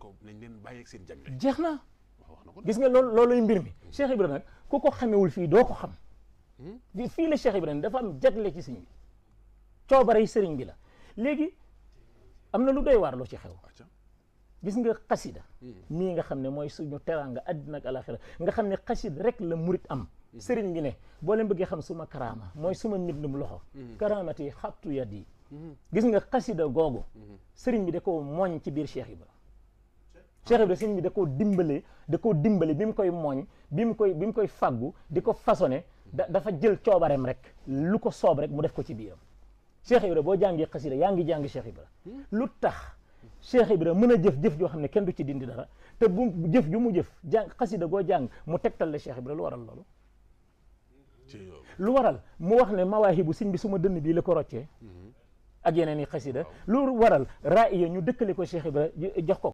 ko nañ leen bàyyi ak seen jagle. jeex na gis nga looluy mbir mi Cheikh Ibra nag ku ko xamewul fii doo ko xam fii la Cheikh Ibra dafa am jagle ci sëñ bi coobare yi sëriñ bi la léegi am na lu doy waar loo ci xew gis nga xasida mii nga xam ne mooy suñu teraanga àddina ak alaxira nga xam ne xasida rek la murit am sëriñ bi ne boo leen bëggee xam suma karaama mooy suma mbindum loxo karaamati xattu yad yi gis nga xasida googu sëriñ bi da koo mooñ ci biir Cheikh Ibra sëriñ bi da koo dimbale bi mu koy mooñ bi mu koy faggu di ko façonné dafa jël coobareem rek lu ko soob rek mu def ko ci biiram Cheikh Ibra boo jàngee xasida yaa ngi jàng Cheikh Ibra lu tax Cheikh Ibra mën a jëf joo xam ne kenn du ci dindi dara te bu jëf ju mu jëf jàng xasida goo jàng mu tegtal la Cheikh Ibra lu waral loolu lu waral mu wax ne mawaahibu sëñ bi suma dënn bii la ko roccee ak yeneen i xasida lu waral raaya ñu dëkkale ko Cheikh Ibra jox ko